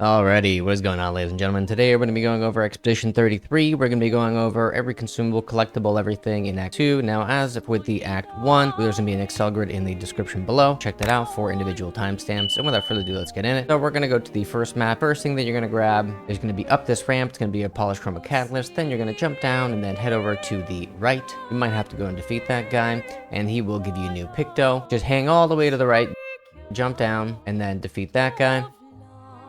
Alrighty, what is going on, ladies and gentlemen? Today we're going to be going over Expedition 33. We're going to be going over every consumable, collectible, everything in Act 2. Now, as with the Act 1, there's going to be an Excel grid in the description below. Check that out for individual timestamps. And without further ado, let's get in it. So we're going to go to the first map. First thing that you're going to grab is going to be up this ramp. It's going to be a polished chroma catalyst. Then you're going to jump down and then head over to the right. You might have to go and defeat that guy, and he will give you a new Picto. Just hang all the way to the right, jump down, and then defeat that guy,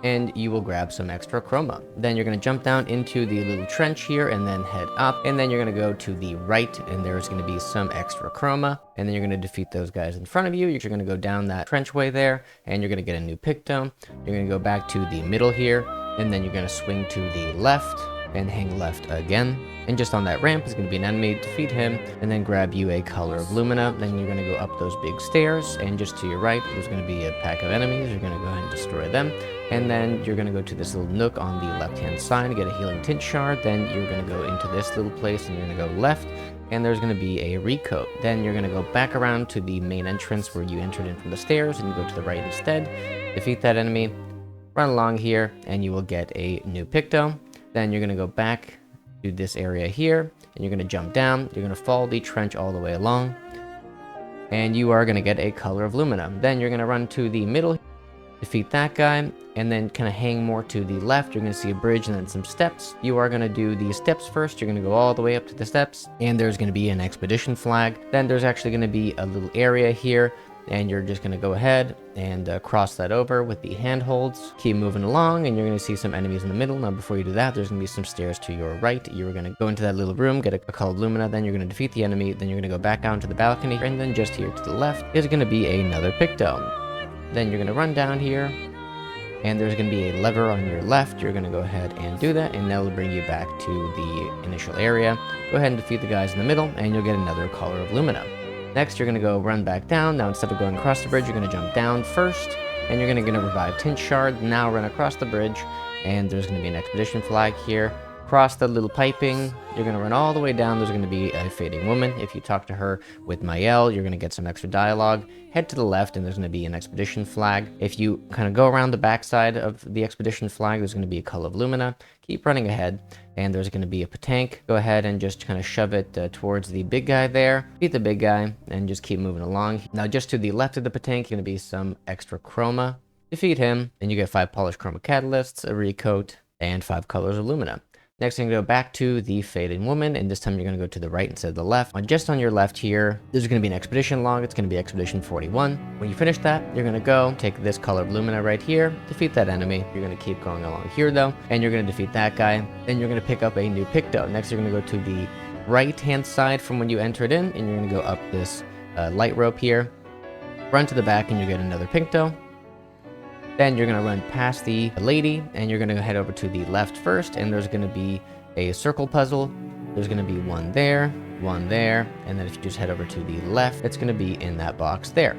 and you will grab some extra chroma. Then you're going to jump down into the little trench here and then head up, and then you're going to go to the right, and there's going to be some extra chroma, and then you're going to defeat those guys in front of you. You're going to go down that trenchway there, and you're going to get a new Picto. You're going to go back to the middle here, and then you're going to swing to the left and hang left again. And just on that ramp is going to be an enemy. Defeat him, and then grab you a color of Lumina. Then you're going to go up those big stairs, and just to your right, there's going to be a pack of enemies. You're going to go ahead and destroy them. And then you're going to go to this little nook on the left-hand side and get a healing tint shard. Then you're going to go into this little place, and you're going to go left, and there's going to be a recoat. Then you're going to go back around to the main entrance where you entered in from the stairs, and you go to the right instead. Defeat that enemy, run along here, and you will get a new Picto. Then you're going to go back to this area here, and you're going to jump down. You're going to follow the trench all the way along, and you are going to get a color of Lumina. Then you're going to run to the middle, defeat that guy, and then kind of hang more to the left. You're going to see a bridge and then some steps. You are going to do the steps first. You're going to go all the way up to the steps, and there's going to be an expedition flag. Then there's actually going to be a little area here, and you're just going to go ahead and cross that over with the handholds. Keep moving along, and you're going to see some enemies in the middle. Now, before you do that, there's going to be some stairs to your right. You're going to go into that little room, get a color of Lumina, then you're going to defeat the enemy, then you're going to go back down to the balcony, and then just here to the left is going to be another Picto. Then you're going to run down here, and there's going to be a lever on your left. You're going to go ahead and do that, and that will bring you back to the initial area. Go ahead and defeat the guys in the middle, and you'll get another color of Lumina. Next, you're going to go run back down. Now, instead of going across the bridge, you're going to jump down first, and you're going to revive Tint Shard. Now run across the bridge, and there's going to be an expedition flag here. Cross the little piping. You're going to run all the way down. There's going to be a fading woman. If you talk to her with Mael, you're going to get some extra dialogue. Head to the left, and there's going to be an expedition flag. If you kind of go around the backside of the expedition flag, there's going to be a color of Lumina. Keep running ahead, and there's going to be a Patank. Go ahead and just kind of shove it towards the big guy there. Beat the big guy, and just keep moving along. Now, just to the left of the Patank, going to be some extra chroma. Defeat him, and you get 5 polished chroma catalysts, a recoat, and 5 colors of Lumina. Next, you're going to go back to the Fading Woman, and this time you're going to go to the right instead of the left. Just on your left here, there's going to be an expedition log. It's going to be Expedition 41. When you finish that, you're going to go take this color of Lumina right here, defeat that enemy. You're going to keep going along here, though, and you're going to defeat that guy. Then you're going to pick up a new Picto. Next, you're going to go to the right-hand side from when you entered in, and you're going to go up this light rope here. Run to the back, and you get another Picto. Then you're going to run past the lady, and you're going to head over to the left first, and there's going to be a circle puzzle. There's going to be one there, and then if you just head over to the left, it's going to be in that box there.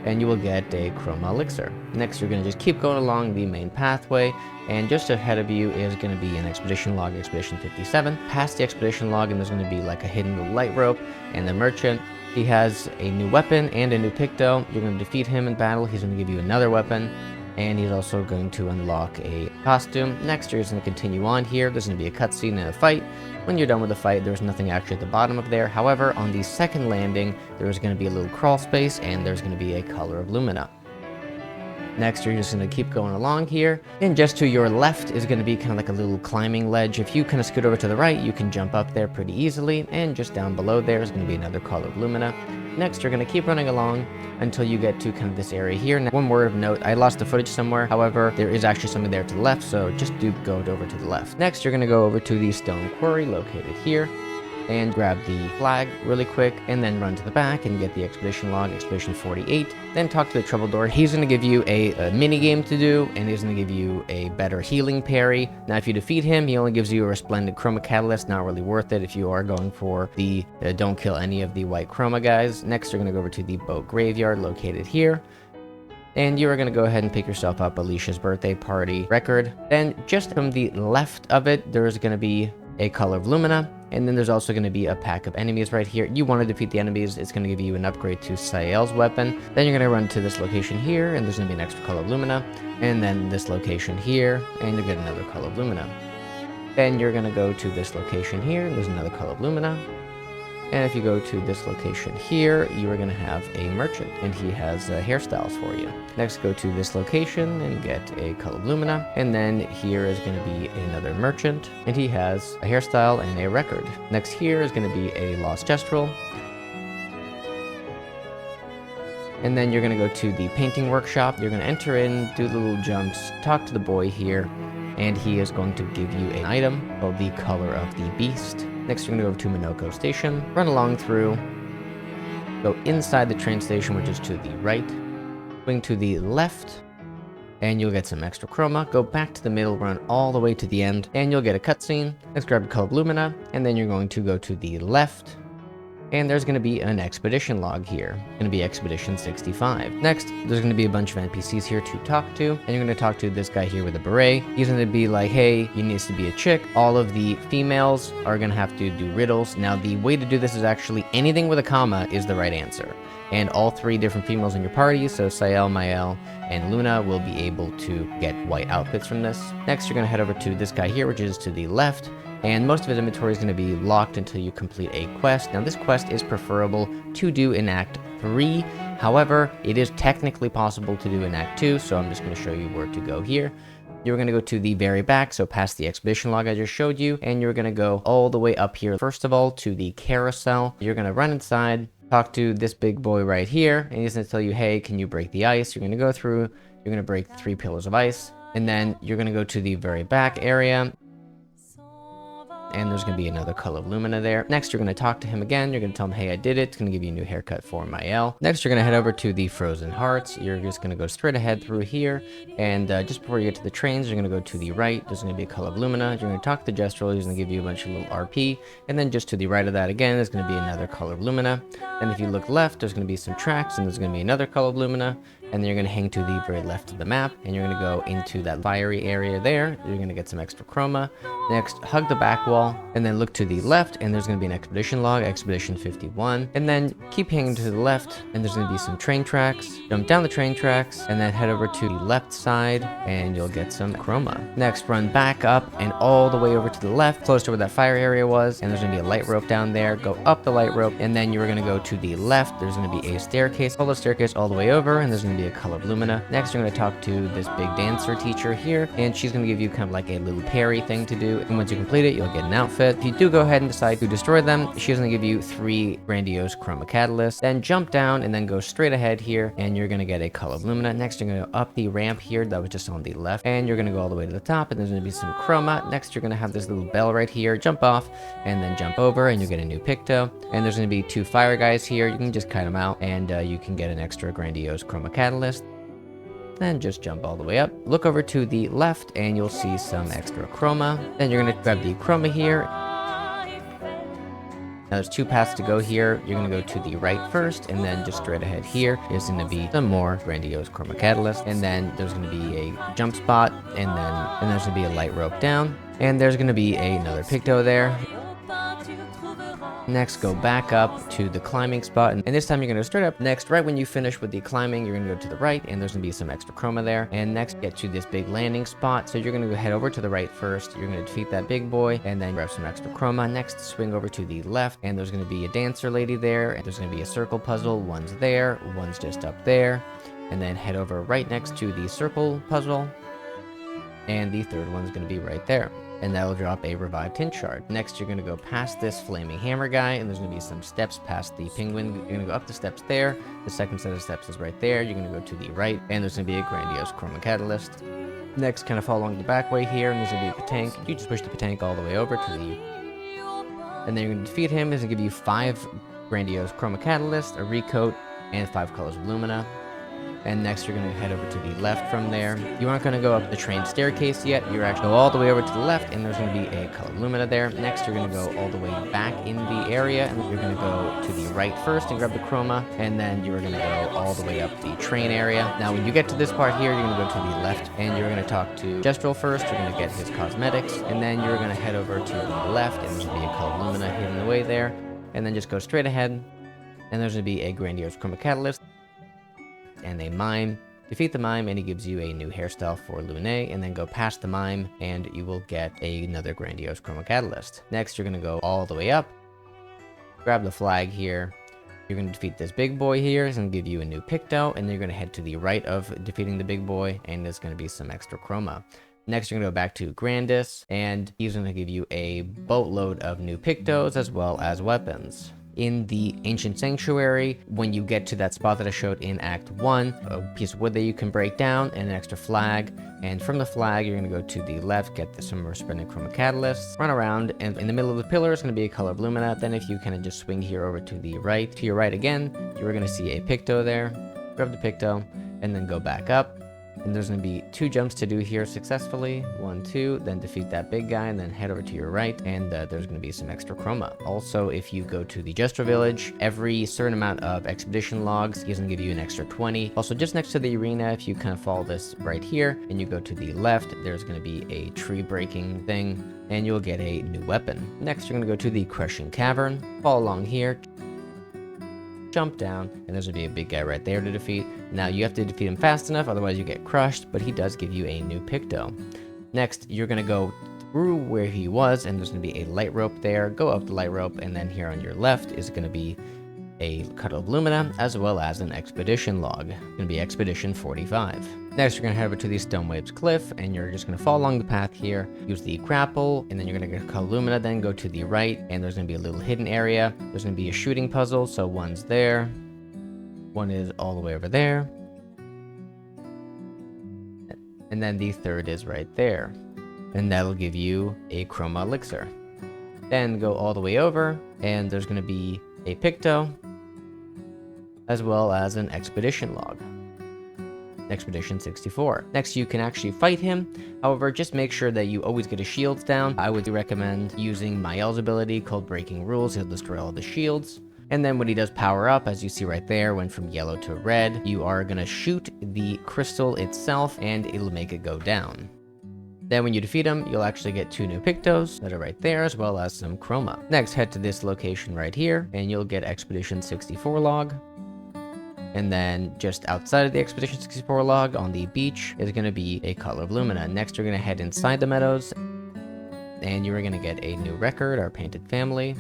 And you will get a chroma elixir. Next, you're going to just keep going along the main pathway, and just ahead of you is going to be an expedition log, Expedition 57. Past the expedition log, and there's going to be like a hidden little light rope, and the merchant. He has a new weapon and a new Picto. You're going to defeat him in battle. He's going to give you another weapon, and he's also going to unlock a costume. Next, you're just going to continue on here. There's going to be a cutscene and a fight. When you're done with the fight, there's nothing actually at the bottom of there. However, on the second landing, there's going to be a little crawl space, and there's going to be a color of Lumina. Next, you're just going to keep going along here, and just to your left is going to be kind of like a little climbing ledge. If you kind of scoot over to the right, you can jump up there pretty easily, and just down below there is going to be another color of Lumina. Next, you're going to keep running along until you get to kind of this area here. Now, one word of note, I lost the footage somewhere. However, there is actually something there to the left, so just do go over to the left. Next, you're going to go over to the stone quarry located here, and grab the flag really quick, and then run to the back and get the expedition log, Expedition 48. Then talk to the Troubledore. He's going to give you a mini game to do, and he's going to give you a better healing parry. Now, if you defeat him, he only gives you a resplendent chroma catalyst. Not really worth it if you are going for the don't kill any of the white chroma guys. Next, you're going to go over to the boat graveyard located here, and you are going to go ahead and pick yourself up Alicia's birthday party record. Then just from the left of it, there's going to be a color of Lumina, And then there's also going to be a pack of enemies right here. You want to defeat the enemies. It's going to give you an upgrade to Sael's weapon. Then you're going to run to this location here, and there's going to be an extra Color of Lumina. And then this location here, and you'll get another Color of Lumina. Then you're going to go to this location here, and there's another Color of Lumina. And if you go to this location here, you are going to have a merchant, and he has hairstyles for you. Next, go to this location and get a Color of Lumina. And then here is going to be another merchant, and he has a hairstyle and a record. Next here is going to be a Lost Gestural. And then you're going to go to the painting workshop. You're going to enter in, do the little jumps, talk to the boy here, and he is going to give you an item called the Color of the Beast. Next, you're going to go to Monocco Station, run along through, go inside the train station, which is to the right, swing to the left, and you'll get some extra chroma. Go back to the middle, run all the way to the end, and you'll get a cutscene. Next, grab a Color of Lumina, and then you're going to go to the left, and there's going to be an expedition log here. It's going to be Expedition 65. Next, there's going to be a bunch of NPCs here to talk to, and you're going to talk to this guy here with a beret. He's going to be like, hey, you need to be a chick. All of the females are going to have to do riddles. Now, the way to do this is actually anything with a comma is the right answer. And all 3 different females in your party, so Sael, Mael, and Luna, will be able to get white outfits from this. Next, you're going to head over to this guy here, which is to the left. And most of his inventory is going to be locked until you complete a quest. Now, this quest is preferable to do in Act 3. However, it is technically possible to do in Act 2, so I'm just going to show you where to go here. You're going to go to the very back, so past the expedition log I just showed you, and you're going to go all the way up here, first of all, to the Carousel. You're going to run inside, talk to this big boy right here, and he's going to tell you, hey, can you break the ice? You're going to go through, you're going to break 3 pillars of ice, and then you're going to go to the very back area, and there's going to be another Color of Lumina there. Next, you're going to talk to him again. You're going to tell him, hey, I did it. It's going to give you a new haircut for Mael. Next, you're going to head over to the Frozen Hearts. You're just going to go straight ahead through here. And just before you get to the trains, you're going to go to the right. There's going to be a Color of Lumina. You're going to talk to Gestural. He's going to give you a bunch of little RP. And then just to the right of that again, there's going to be another Color of Lumina. And if you look left, there's going to be some tracks, and there's going to be another Color of Lumina. And then you're going to hang to the very left of the map, and you're going to go into that fiery area there. You're going to get some extra chroma. Next, hug the back wall, and then look to the left, and there's going to be an expedition log, Expedition 51. And then keep hanging to the left, and there's going to be some train tracks. Jump down the train tracks, and then head over to the left side, and you'll get some chroma. Next, run back up and all the way over to the left, close to where that fire area was, and there's going to be a light rope down there. Go up the light rope, and then you're going to go to the left. There's going to be a staircase. Follow the staircase all the way over, and there's going to be a Color of Lumina. Next, you're going to talk to this big dancer teacher here, and she's going to give you kind of like a little parry thing to do. And once you complete it, you'll get an outfit. If you do go ahead and decide to destroy them, she's going to give you 3 grandiose chroma catalysts. Then jump down and then go straight ahead here, and you're going to get a Color of Lumina. Next, you're going to go up the ramp here that was just on the left, and you're going to go all the way to the top, and there's going to be some chroma. Next, you're going to have this little bell right here. Jump off and then jump over, and you'll get a new Picto. And there's going to be 2 fire guys here. You can just kite them out, and you can get an extra grandiose chroma catalyst. Then just jump all the way up. Look over to the left, and you'll see some extra chroma. Then you're going to grab the chroma here. Now there's 2 paths to go here. You're going to go to the right first, and then just straight ahead here is going to be some more grandiose chroma catalyst. And then there's going to be a jump spot, and then there's going to be a light rope down. And there's going to be another Picto there. Next, go back up to the climbing spot, and this time you're going to go straight up. Next, right when you finish with the climbing, you're going to go to the right, and there's going to be some extra chroma there. And next, get to this big landing spot. So you're going to go head over to the right first. You're going to defeat that big boy, and then grab some extra chroma. Next, swing over to the left, and there's going to be a dancer lady there, and there's going to be a circle puzzle. One's there, one's just up there. And then head over right next to the circle puzzle, and the third one's going to be right there. And that'll drop a revived hint shard. Next, you're going to go past this flaming hammer guy, and there's going to be some steps past the penguin. You're going to go up the steps there. The second set of steps is right there. You're going to go to the right, and there's going to be a grandiose chroma catalyst. Next, kind of follow along the back way here, and there's going to be a Patank. You just push the Patank all the way over to the... And then you're going to defeat him. He's going to give you 5 grandiose chroma catalysts, a recoat, and 5 colors of Lumina. And next you're going to head over to the left from there. You aren't going to go up the train staircase yet. You're actually go all the way over to the left, and there's going to be a colored lumina there. Next you're going to go all the way back in the area, and you're going to go to the right first and grab the chroma, and then you're going to go all the way up the train area. Now when you get to this part here, you're going to go to the left, and you're going to talk to Gestrel first. You're going to get his cosmetics, and then you're going to head over to the left, and there's going to be a colored lumina hidden away there, and then just go straight ahead, and there's going to be a grandiose chroma catalyst and a mime. Defeat the mime and he gives you a new hairstyle for Lune, and then go past the mime and you will get another grandiose chroma catalyst. Next you're going to go all the way up, grab the flag here. You're going to defeat this big boy here. It's going to give you a new Picto, and then you're going to head to the right of defeating the big boy, and there's going to be some extra chroma. Next you're going to go back to Grandis, and he's going to give you a boatload of new Pictos as well as weapons. In the Ancient Sanctuary, when you get to that spot that I showed in Act 1, a piece of wood that you can break down, and an extra flag. And from the flag, you're going to go to the left, get some resplendent chroma catalysts, run around, and in the middle of the pillar is going to be a color of lumina. Then if you kind of just swing here over to the right, to your right again, you're going to see a Picto there. Grab the Picto, and then go back up. And there's going to be 2 jumps to do here successfully. 1, 2, then defeat that big guy, and then head over to your right, and there's going to be some extra chroma. Also, if you go to the Jester Village, every certain amount of expedition logs, he's going to give you an extra 20. Also, just next to the arena, if you kind of follow this right here, and you go to the left, there's going to be a tree breaking thing, and you'll get a new weapon. Next, you're going to go to the Crushing Cavern. Follow along here. Jump down, and there's gonna be a big guy right there to defeat. Now you have to defeat him fast enough, otherwise you get crushed, but he does give you a new Picto. Next, you're gonna go through where he was, and there's gonna be a light rope there. Go up the light rope, and then here on your left is gonna be a Cuddle of Lumina, as well as an expedition log. It's gonna be Expedition 45. Next, you're gonna head over to the Stone Waves Cliff, and you're just gonna follow along the path here, use the grapple, and then you're gonna get Cuddle of Lumina, then go to the right, and there's gonna be a little hidden area. There's gonna be a shooting puzzle, so one's there, one is all the way over there, and then the third is right there, and that'll give you a chroma elixir. Then go all the way over, and there's gonna be a Picto, as well as an expedition log. Expedition 64. Next, you can actually fight him. However, just make sure that you always get his shields down. I would recommend using Mael's ability called Breaking Rules. He'll destroy all the shields. And then when he does power up, as you see right there, went from yellow to red, you are going to shoot the crystal itself and it'll make it go down. Then when you defeat him, you'll actually get 2 new Pictos that are right there, as well as some chroma. Next, head to this location right here, and you'll get Expedition 64 log. And then just outside of the Expedition 64 log on the beach is going to be a Color of Lumina. Next, you're going to head inside the Meadows, and you're going to get a new record, our Painted Family.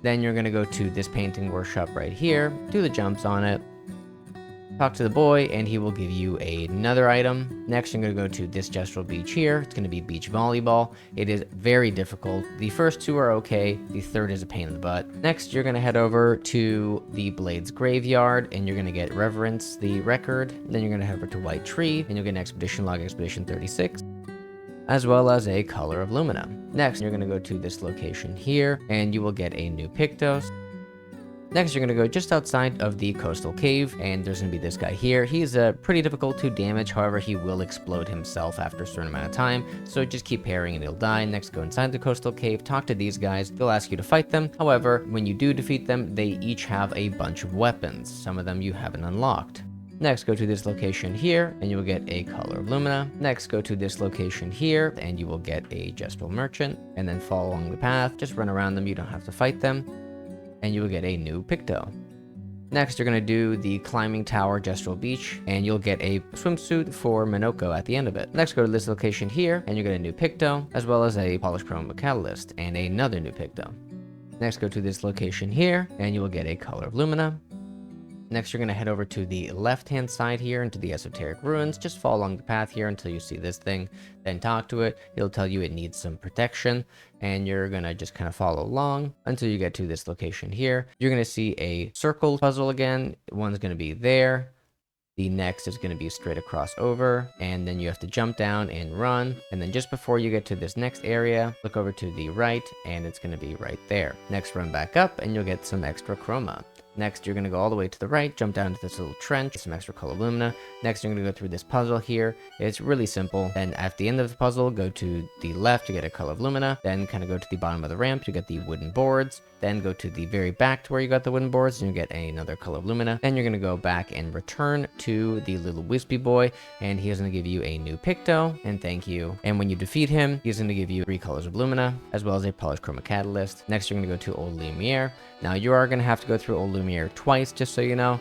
Then you're going to go to this painting workshop right here, do the jumps on it, talk to the boy, and he will give you another item. Next, you're going to go to this Gestural Beach here. It's going to be beach volleyball. It is very difficult. The first 2 are okay. The third is a pain in the butt. Next, you're going to head over to the Blades Graveyard, and you're going to get Reverence, the record. Then you're going to head over to White Tree, and you'll get an Expedition log, Expedition 36. As well as a Color of Lumina. Next, you're going to go to this location here, and you will get a new Pictos. Next, you're going to go just outside of the Coastal Cave, and there's going to be this guy here. He's pretty difficult to damage, however, he will explode himself after a certain amount of time, so just keep parrying and he'll die. Next, go inside the Coastal Cave, talk to these guys. They'll ask you to fight them. However, when you do defeat them, they each have a bunch of weapons. Some of them you haven't unlocked. Next, go to this location here, and you will get a Color of Lumina. Next, go to this location here, and you will get a Gestural Merchant, and then follow along the path. Just run around them, you don't have to fight them. And you will get a new Picto. Next, you're going to do the Climbing Tower Gestural Beach, and you'll get a swimsuit for Monocco at the end of it. Next, go to this location here, and you get a new Picto, as well as a Polished Chroma Catalyst, and another new Picto. Next, go to this location here, and you will get a Color of Lumina. Next, you're going to head over to the left-hand side here into the Esoteric Ruins. Just follow along the path here until you see this thing. Then talk to it. It'll tell you it needs some protection. And you're going to just kind of follow along until you get to this location here. You're going to see a circle puzzle again. One's going to be there. The next is going to be straight across over. And then you have to jump down and run. And then just before you get to this next area, look over to the right. And it's going to be right there. Next, run back up and you'll get some extra chroma. Next, you're going to go all the way to the right, jump down to this little trench, get some extra color lumina. Next, you're going to go through this puzzle here. It's really simple. Then at the end of the puzzle, go to the left to get a color of lumina. Then kind of go to the bottom of the ramp to get the wooden boards. Then go to the very back to where you got the wooden boards and you get another color of lumina. Then you're going to go back and return to the little wispy boy, and he is going to give you a new Picto, and thank you. And when you defeat him, he's going to give you 3 colors of lumina, as well as a polished chroma catalyst. Next, you're going to go to Old Lumiere. Now, you are going to have to go through Old Lumiere twice, just so you know.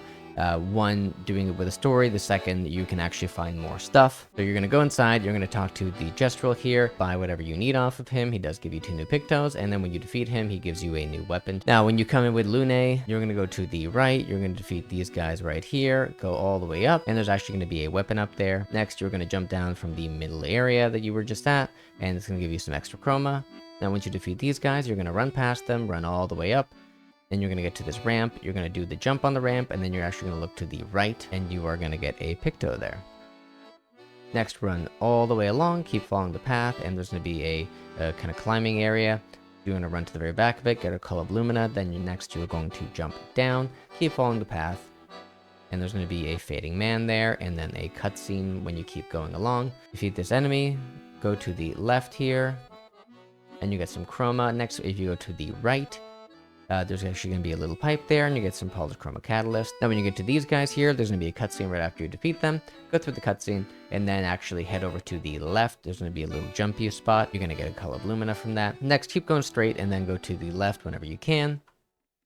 One, doing it with a story. The second, you can actually find more stuff. So you're going to go inside. You're going to talk to the Gestrel here, buy whatever you need off of him. He does give you 2 new Pictos, and then when you defeat him, he gives you a new weapon. Now, when you come in with Lune, you're going to go to the right. You're going to defeat these guys right here. Go all the way up, and there's actually going to be a weapon up there. Next, you're going to jump down from the middle area that you were just at, and it's going to give you some extra chroma. Now, once you defeat these guys, you're going to run past them, run all the way up. Then you're going to get to this ramp, you're going to do the jump on the ramp, and then you're actually going to look to the right, and you are going to get a Picto there. Next, run all the way along, keep following the path, and there's going to be a kind of climbing area. You're going to run to the very back of it, get a color of lumina, then next you're going to jump down, keep following the path, and there's going to be a fading man there, and then a cutscene when you keep going along. Defeat this enemy, go to the left here, and you get some chroma. Next, if you go to the right, there's actually going to be a little pipe there, and you get some polished chroma catalyst. Now, when you get to these guys here, there's going to be a cutscene right after you defeat them. Go through the cutscene, and then actually head over to the left. There's going to be a little jumpy spot. You're going to get a color of lumina from that. Next, keep going straight, and then go to the left whenever you can.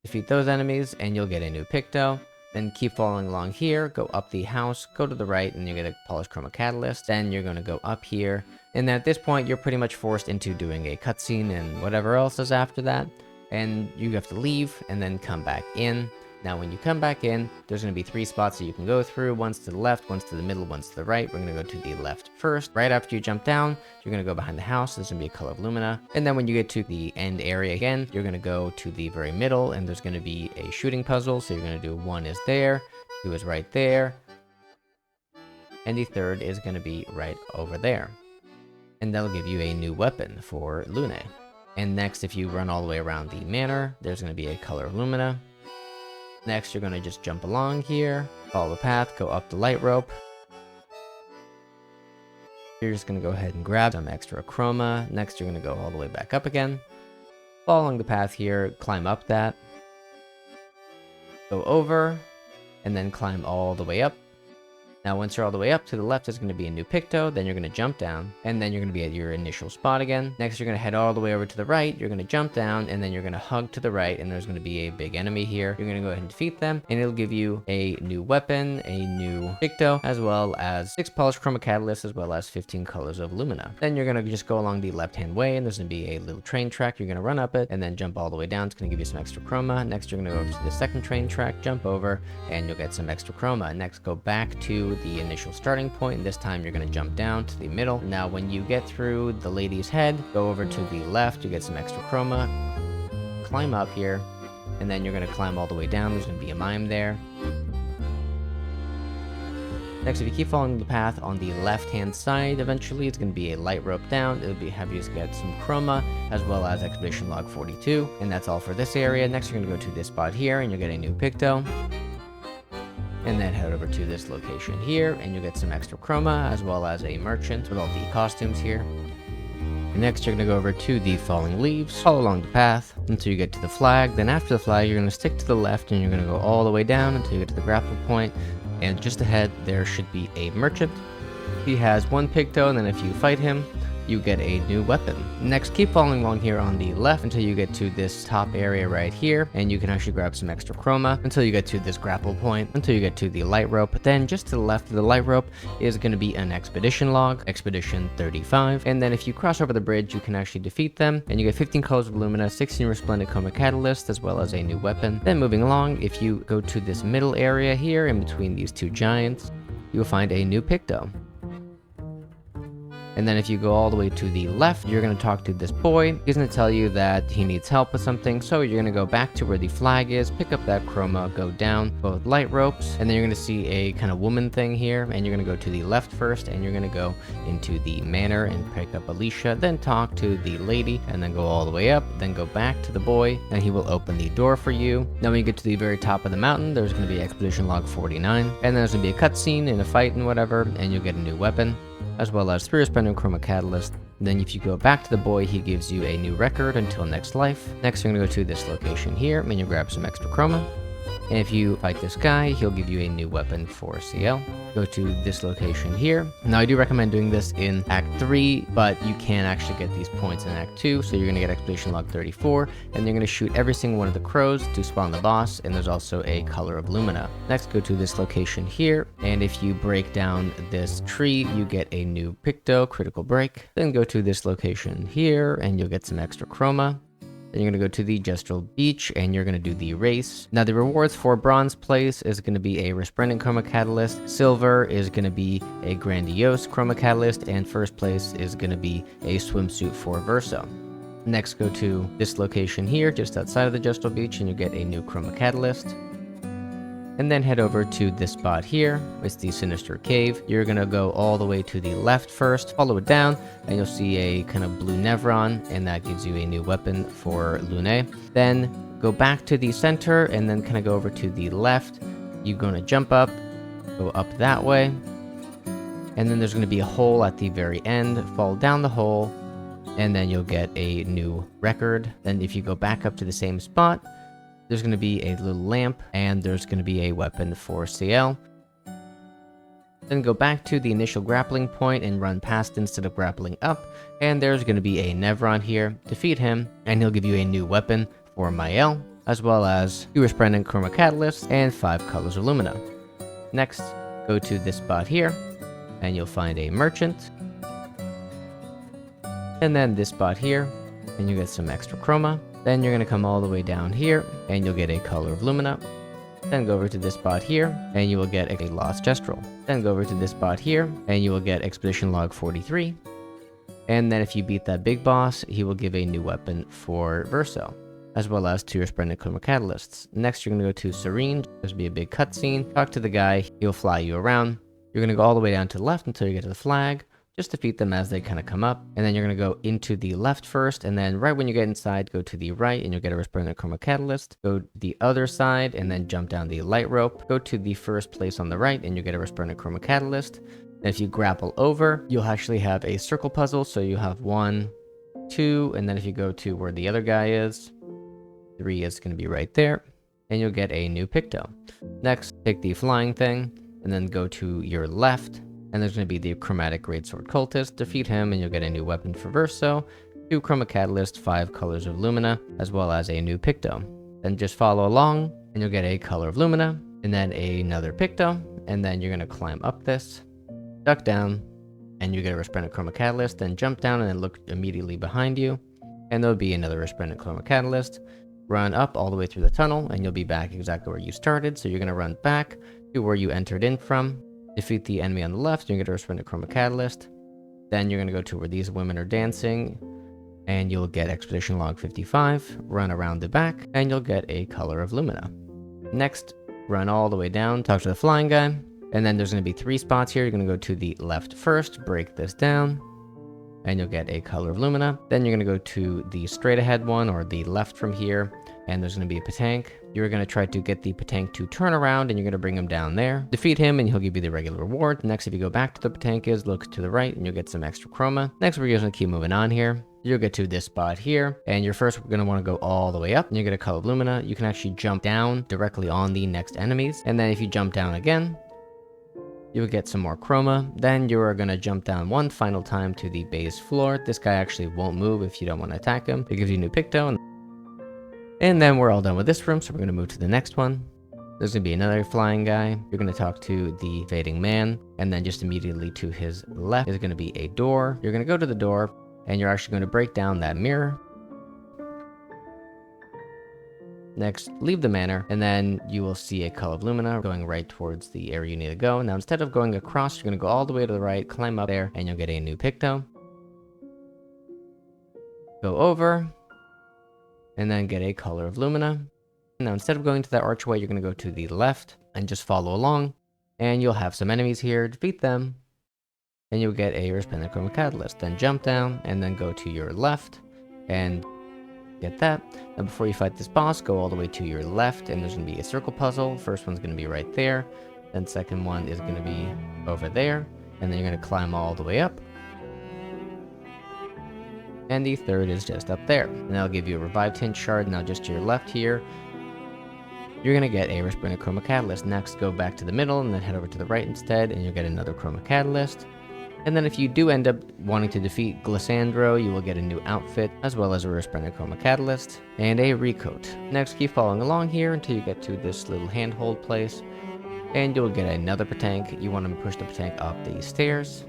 Defeat those enemies, and you'll get a new Picto. Then keep following along here, go up the house, go to the right, and you get a polished chroma catalyst. Then you're going to go up here, and then at this point, you're pretty much forced into doing a cutscene and whatever else is after that. And you have to leave and then come back in. Now, when you come back in, there's going to be 3 spots that you can go through. One's to the left, one's to the middle, one's to the right. We're going to go to the left first. Right after you jump down, you're going to go behind the house. There's going to be a color of lumina. And then when you get to the end area again, you're going to go to the very middle, and there's going to be a shooting puzzle. So you're going to do 1 is there, 2 is right there, and the 3rd is going to be right over there. And that'll give you a new weapon for Lune. And next, if you run all the way around the manor, there's going to be a color of lumina. Next, you're going to just jump along here, follow the path, go up the light rope. You're just going to go ahead and grab some extra chroma. Next, you're going to go all the way back up again. Follow along the path here, climb up that. Go over, and then climb all the way up. Now, once you're all the way up, to the left is going to be a new Picto, then you're going to jump down, and then you're going to be at your initial spot again. Next, you're going to head all the way over to the right, you're going to jump down, and then you're going to hug to the right, and there's going to be a big enemy here. You're going to go ahead and defeat them, and it'll give you a new weapon, a new Picto, as well as 6 polished chroma catalysts, as well as 15 colors of lumina. Then you're going to just go along the left-hand way, and there's going to be a little train track. You're going to run up it, and then jump all the way down. It's going to give you some extra chroma. Next, you're going to go over to the second train track, jump over, and you'll get some extra chroma. Next, go back to the initial starting point, and this time you're going to jump down to the middle. Now, when you get through the lady's head, go over to the left, you get some extra chroma, climb up here, and then you're going to climb all the way down. There's going to be a mime there. Next, if you keep following the path on the left-hand side, eventually it's going to be a light rope down. It'll have you get some chroma, as well as Expedition Log 42, and that's all for this area. Next, you're going to go to this spot here, and you'll get a new Picto. And then head over to this location here, and you'll get some extra chroma, as well as a merchant with all the costumes here. And next, you're going to go over to the falling leaves, follow along the path until you get to the flag. Then after the flag, you're going to stick to the left, and you're going to go all the way down until you get to the grapple point. And just ahead, there should be a merchant. He has 1 Picto, and then if you fight him, you get a new weapon. Next, keep following along here on the left until you get to this top area right here, and you can actually grab some extra chroma until you get to this grapple point, until you get to the light rope. Then just to the left of the light rope is going to be an expedition log, Expedition 35, and then if you cross over the bridge, you can actually defeat them, and you get 15 colors of lumina, 16 resplendent chroma catalyst, as well as a new weapon. Then moving along, if you go to this middle area here in between these 2 giants, you'll find a new Picto. And then if you go all the way to the left, you're going to talk to this boy. He's going to tell you that he needs help with something. So you're going to go back to where the flag is, pick up that chroma, go down both light ropes, and then you're going to see a kind of woman thing here. And you're going to go to the left first, and you're going to go into the manor and pick up Alicia, then talk to the lady, and then go all the way up, then go back to the boy, and he will open the door for you. Now when you get to the very top of the mountain, there's going to be Expedition Log 49, and then there's going to be a cutscene and a fight and whatever, and you'll get a new weapon, as well as 3 Resplendent Chroma Catalyst. Then if you go back to the boy, he gives you a new record until next life. Next, you're going to go to this location here, and you grab some extra chroma. And if you fight this guy, he'll give you a new weapon for CL. Go to this location here. Now, I do recommend doing this in Act 3, but you can actually get these points in Act 2. So you're going to get Expedition Log 34, and you're going to shoot every single one of the crows to spawn the boss, and there's also a Color of Lumina. Next, go to this location here, and if you break down this tree, you get a new Picto, critical break. Then go to this location here, and you'll get some extra chroma. Then you're going to go to the Gestural Beach, and you're going to do the race. Now, the rewards for bronze place is going to be a Resplendent Chroma Catalyst. Silver is going to be a Grandiose Chroma Catalyst. And first place is going to be a swimsuit for Verso. Next, go to this location here, just outside of the Gestural Beach, and you get a new Chroma Catalyst. And then head over to this spot here. It's the Sinister Cave. You're going to go all the way to the left first, follow it down, and you'll see a kind of blue Nevron, and that gives you a new weapon for Lune. Then go back to the center, and then kind of go over to the left. You're going to jump up, go up that way, and then there's going to be a hole at the very end. Fall down the hole, and then you'll get a new record. Then if you go back up to the same spot, there's going to be a little lamp, and there's going to be a weapon for CL. Then go back to the initial grappling point and run past instead of grappling up, and there's going to be a Nevron here. Defeat him, and he'll give you a new weapon for Mael, as well as 2 Resplendent Chroma Catalysts and 5 Colors of Lumina. Next, go to this spot here, and you'll find a merchant. And then this spot here, and you get some extra chroma. Then you're going to come all the way down here, and you'll get a Color of Lumina. Then go over to this spot here, and you will get a Lost Gestural. Then go over to this spot here, and you will get Expedition Log 43. And then if you beat that big boss, he will give a new weapon for Verso, as well as 2 Resplendent Chroma Catalysts. Next, you're going to go to Serene. There's going to be a big cutscene. Talk to the guy. He'll fly you around. You're going to go all the way down to the left until you get to the flag. Just defeat them as they kind of come up, and then you're going to go into the left first, and then right when you get inside, go to the right, and you'll get a Resplendent Chroma Catalyst. Go the other side, and then jump down the light rope. Go to the first place on the right, and you get a Resplendent Chroma Catalyst. And if you grapple over, you'll actually have a circle puzzle, so you have 1, 2, and then if you go to where the other guy is, 3 is going to be right there, and you'll get a new Picto. Next, take the flying thing, and then go to your left, and there's going to be the Chromatic Greatsword Cultist. Defeat him, and you'll get a new weapon for Verso, 2 Chroma Catalyst, 5 Colors of Lumina, as well as a new Picto. Then just follow along, and you'll get a Color of Lumina, and then another Picto, and then you're going to climb up this, duck down, and you get a Resplendent Chroma Catalyst, then jump down and then look immediately behind you, and there'll be another Resplendent Chroma Catalyst. Run up all the way through the tunnel, and you'll be back exactly where you started, so you're going to run back to where you entered in from. Defeat the enemy on the left, you're going to get a Resplendent Chroma Catalyst. Then you're going to go to where these women are dancing, and you'll get Expedition Log 55. Run around the back, and you'll get a Color of Lumina. Next, run all the way down, talk to the flying guy, and then there's going to be 3 spots here. You're going to go to the left first, break this down, and you'll get a Color of Lumina. Then you're going to go to the straight ahead one, or the left from here, and there's going to be a Patank. You're going to try to get the Patank to turn around, and you're going to bring him down there. Defeat him, and he'll give you the regular reward. Next, if you go back to the Patank is, look to the right, and you'll get some extra chroma. Next, we're going to keep moving on here. You'll get to this spot here, and you're first going to want to go all the way up, and you get a Color of Lumina. You can actually jump down directly on the next enemies, and then if you jump down again, you'll get some more chroma. Then you are going to jump down one final time to the base floor. This guy actually won't move if you don't want to attack him. It gives you a new Picto. And then we're all done with this room, so we're going to move to the next one. There's going to be another flying guy. You're going to talk to the fading man, and then just immediately to his left is going to be a door. You're going to go to the door, and you're actually going to break down that mirror. Next, leave the manor, and then you will see a Cull of Lumina going right towards the area you need to go. Now, instead of going across, you're going to go all the way to the right, climb up there, and you'll get a new Picto. Go over, and then get a Color of Lumina. Now, instead of going to that archway, you're going to go to the left and just follow along, and you'll have some enemies here. Defeat them, and you'll get a Resplendent Chroma Catalyst. Then jump down, and then go to your left, and get that. Now before you fight this boss, go all the way to your left, and there's going to be a circle puzzle. First one's going to be right there, then second one is going to be over there, and then you're going to climb all the way up, and the third is just up there. And that'll give you a Revived Hint Shard. Now just to your left here, you're going to get a Resplendent Chroma Catalyst. Next, go back to the middle, and then head over to the right instead, and you'll get another Chroma Catalyst. And then if you do end up wanting to defeat Glissandro, you will get a new outfit, as well as a Resplendent Chroma Catalyst, and a recoat. Next, keep following along here until you get to this little handhold place, and you'll get another Patank. You want to push the Patank up these stairs.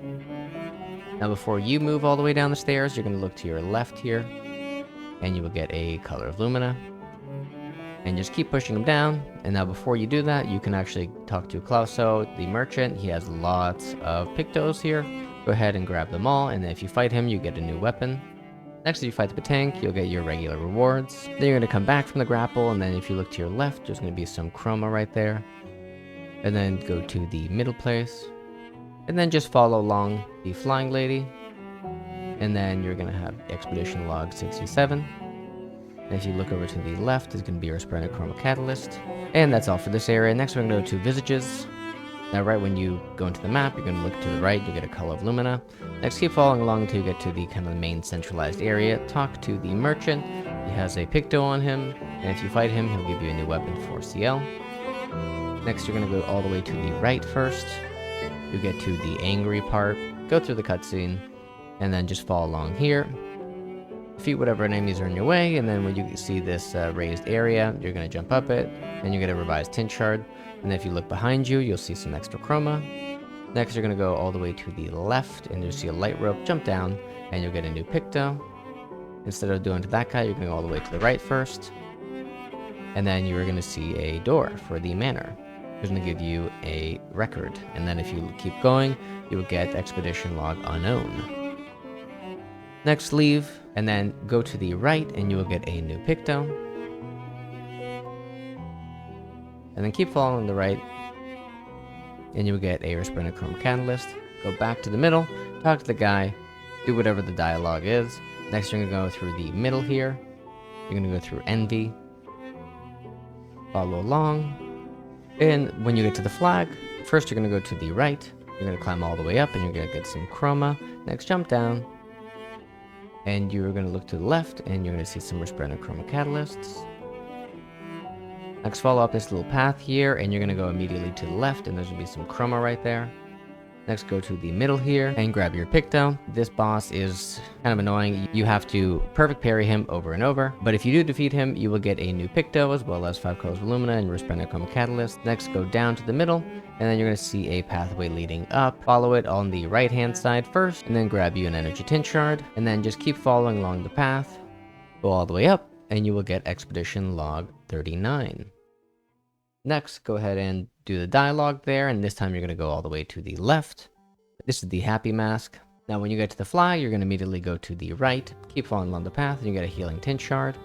Now before you move all the way down the stairs, you're going to look to your left here, and you will get a Color of Lumina. And just keep pushing them down. And now before you do that, you can actually talk to Carousol, the merchant. He has lots of Pictos here. Go ahead and grab them all, and then if you fight him, you get a new weapon. Next, if you fight the Patank, you'll get your regular rewards. Then you're going to come back from the grapple, and then if you look to your left, there's going to be some chroma right there. And then go to the middle place. And then just follow along the flying lady. And then you're going to have Expedition Log 67. And if you look over to the left, there's going to be your Resplendent Chroma Catalyst. And that's all for this area. Next, we're going to go to Visages. Now, right when you go into the map, you're going to look to the right, you'll get a Cull of Lumina. Next, keep following along until you get to the kind of the main centralized area. Talk to the merchant. He has a Picto on him, and if you fight him, he'll give you a new weapon for CL. Next, you're going to go all the way to the right first. You get to the angry part, go through the cutscene, and then just follow along here. Defeat whatever enemies are in your way, and then when you see this raised area, you're going to jump up it, and you get a Revised Tint Shard. And if you look behind you, you'll see some extra chroma. Next, you're going to go all the way to the left, and you'll see a light rope. Jump down, and you'll get a new Picto. Instead of doing to that guy, you're going to go all the way to the right first. And then you're going to see a door for the manor. It's going to give you a record. And then if you keep going, you will get Expedition Log Unknown. Next, leave, and then go to the right, and you will get a new Picto. And then keep following the right, and you will get a Resplendent Chroma Catalyst. Go back to the middle, talk to the guy, do whatever the dialogue is. Next, you're going to go through the middle here. You're going to go through Envy. Follow along. And when you get to the flag, first you're going to go to the right. You're going to climb all the way up, and you're going to get some chroma. Next, jump down. And you're going to look to the left, and you're going to see some Resplendent Chroma Catalysts. Next, follow up this little path here, and you're going to go immediately to the left, and there's going to be some chroma right there. Next, go to the middle here, and grab your Picto. This boss is kind of annoying. You have to perfect parry him over and over, but if you do defeat him, you will get a new Picto, as well as 5 Colors of Lumina and Resplendent Chroma Catalyst. Next, go down to the middle, and then you're going to see a pathway leading up. Follow it on the right-hand side first, and then grab you an Energy Tint Shard, and then just keep following along the path. Go all the way up, and you will get Expedition Log 39. Next, go ahead and do the dialogue there, and this time you're going to go all the way to the left. This is the Happy Mask. Now, when you get to the flag, you're going to immediately go to the right, keep following along the path, and you get a Healing Tint Shard.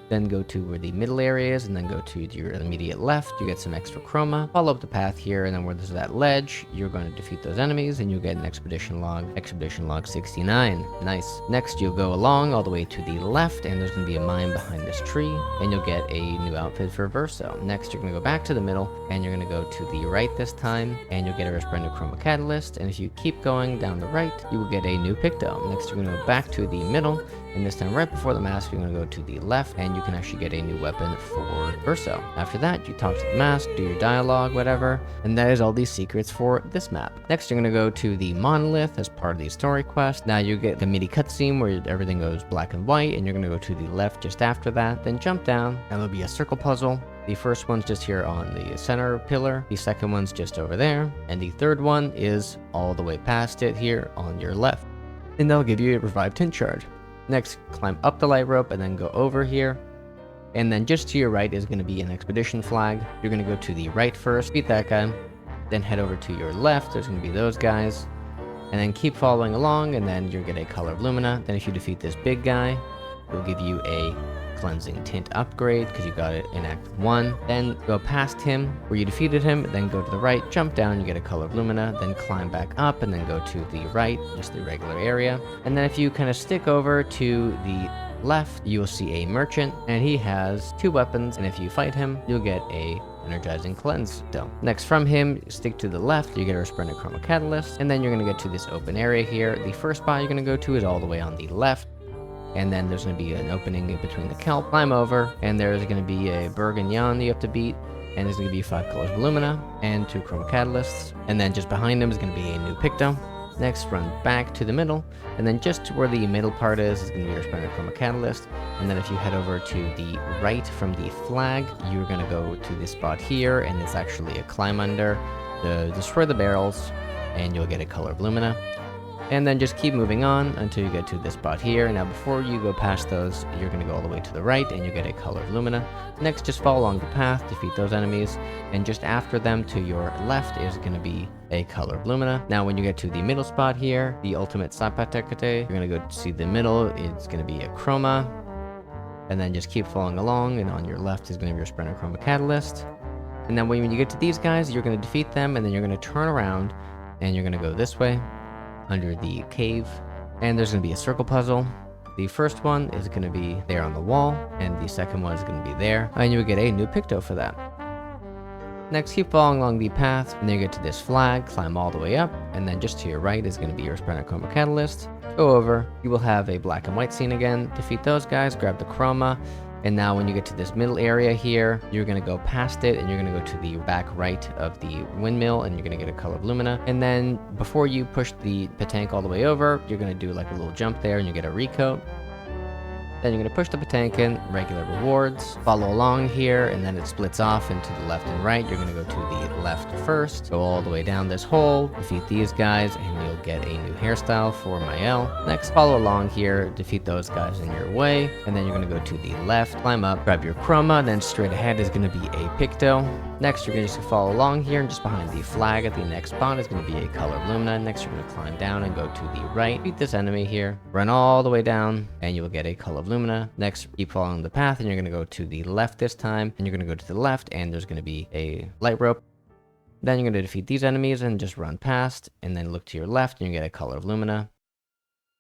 Then go to where the middle area is, and then go to your immediate left. You get some extra chroma. Follow up the path here, and then where there's that ledge, you're going to defeat those enemies, and you'll get an Expedition Log 69. Nice. Next, you'll go along all the way to the left, and there's going to be a mine behind this tree, and you'll get a new outfit for Verso. Next, you're going to go back to the middle, and you're going to go to the right this time, and you'll get a Resplendent Chroma Catalyst, and if you keep going down the right, you will get a new Picto. Next, you're going to go back to the middle, and this time right before the mask, you're going to go to the left, and you can actually get a new weapon for Verso. After that, you talk to the mask, do your dialogue, whatever, and that is all these secrets for this map. Next, you're going to go to the Monolith as part of the story quest. Now you get the mini cutscene where everything goes black and white, and you're going to go to the left just after that, then jump down, and there'll be a circle puzzle. The first one's just here on the center pillar, the second one's just over there, and the third one is all the way past it here on your left. And they'll give you a Revived Tint Shard. Next, climb up the light rope and then go over here. And then just to your right is going to be an expedition flag. You're going to go to the right first, defeat that guy, then head over to your left. There's going to be those guys, and then keep following along, and then you'll get a Color of Lumina. Then if you defeat this big guy, it'll give you a cleansing tint upgrade because you got it in Act 1. Then go past him where you defeated him, then go to the right, jump down, you get a Color of Lumina, then climb back up and then go to the right, just the regular area. And then if you kind of stick over to the left, you will see a merchant, and he has 2 weapons, and if you fight him, you'll get a energizing cleanse dome. Next from him, stick to the left, you get a resplendent chroma catalyst, and then you're going to get to this open area here. The first spot you're going to go to is all the way on the left, and then there's going to be an opening in between the kelp. Climb over, and there's going to be a Bergignon you have to beat, and there's going to be 5 colors of Lumina and 2 chroma catalysts, and then just behind him is going to be a new Picto. Next, run back to the middle, and then just where the middle part is going to be your resplendent chroma catalyst. And then if you head over to the right from the flag, you're going to go to this spot here, and it's actually a climb under to destroy the barrels, and you'll get a Color of Lumina. And then just keep moving on until you get to this spot here. Now before you go past those, you're going to go all the way to the right and you get a Color of Lumina. Next, just follow along the path, defeat those enemies, and just after them to your left is going to be a Color of Lumina. Now when you get to the middle spot here, the ultimate Sapatekate, you're going to go see the middle, it's going to be a Chroma. And then just keep following along, and on your left is going to be your Resplendent Chroma Catalyst. And then when you get to these guys, you're going to defeat them, and then you're going to turn around and you're going to go this way under the cave, and there's going to be a circle puzzle. The first one is going to be there on the wall, and the second one is going to be there, and you'll get a new Picto for that. Next, keep following along the path, and then you get to this flag, climb all the way up, and then just to your right is going to be your Resplendent Chroma Catalyst. Go over, you will have a black and white scene again, defeat those guys, grab the chroma, and now when you get to this middle area here, you're going to go past it, and you're going to go to the back right of the windmill, and you're going to get a Color of Lumina. And then before you push the Petanque all the way over, you're going to do like a little jump there, and you get a recoat. Then you're going to push the Petanque in, regular rewards, follow along here, and then it splits off into the left and right. You're going to go to the left first, go all the way down this hole, defeat these guys, and you'll get a new hairstyle for Mael. Next, follow along here, defeat those guys in your way, and then you're going to go to the left, climb up, grab your chroma, then straight ahead is going to be a Picto. Next, you're going to just follow along here, and just behind the flag at the next spot is going to be a Color of Lumina. Next, you're going to climb down and go to the right, beat this enemy here, run all the way down, and you will get a Color of Lumina. Next, keep following the path, and you're going to go to the left this time, and you're going to go to the left, and there's going to be a light rope. Then you're going to defeat these enemies and just run past, and then look to your left, and you get a Color of Lumina.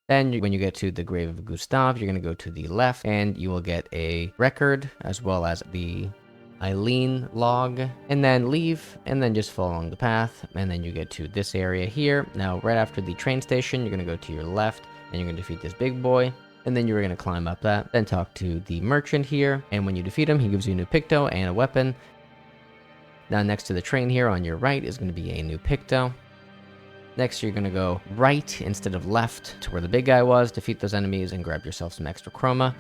Then when you get to the Grave of Gustav, you're going to go to the left, and you will get a record, as well as the Eileen log, and then leave, and then just follow along the path, and then you get to this area here. Now, right after the train station, you're going to go to your left, and you're going to defeat this big boy, and then you're going to climb up that, then talk to the merchant here, and when you defeat him, he gives you a new Picto and a weapon. Now, next to the train here on your right is going to be a new Picto. Next, you're going to go right instead of left to where the big guy was, defeat those enemies, and grab yourself some extra chroma.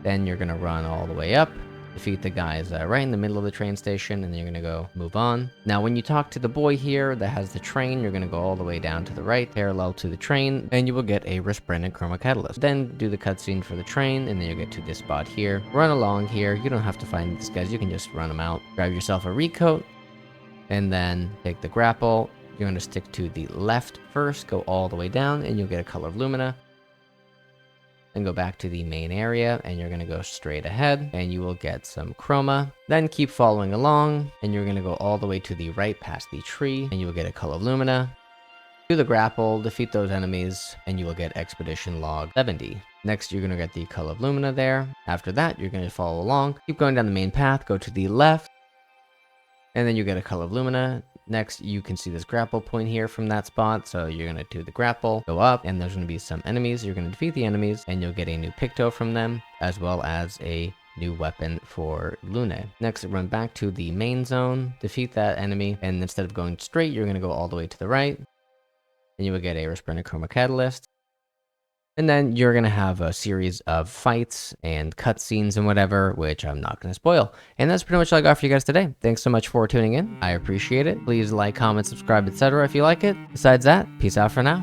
Then you're going to run all the way up, defeat the guys right in the middle of the train station, and then you're going to go move on. Now, when you talk to the boy here that has the train, you're going to go all the way down to the right, parallel to the train, and you will get a Resplendent Chroma Catalyst. Then do the cutscene for the train, and then you'll get to this spot here. Run along here. You don't have to find these guys. You can just run them out. Grab yourself a recoat, and then take the grapple. You're going to stick to the left first, go all the way down, and you'll get a Color of Lumina. Then go back to the main area, and you're going to go straight ahead, and you will get some chroma. Then keep following along, and you're going to go all the way to the right past the tree, and you will get a Color of Lumina. Do the grapple, defeat those enemies, and you will get Expedition Log 70. Next, you're going to get the Color of Lumina there. After that, you're going to follow along, keep going down the main path, go to the left, and then you get a Color of Lumina. Next, you can see this grapple point here from that spot, so you're going to do the grapple, go up, and there's going to be some enemies. You're going to defeat the enemies, and you'll get a new Picto from them, as well as a new weapon for Lune. Next, run back to the main zone, defeat that enemy, and instead of going straight, you're going to go all the way to the right, and you will get a Resplendent Chroma Catalyst. And then you're going to have a series of fights and cutscenes and whatever, which I'm not going to spoil. And that's pretty much all I got for you guys today. Thanks so much for tuning in. I appreciate it. Please like, comment, subscribe, etc. if you like it. Besides that, peace out for now.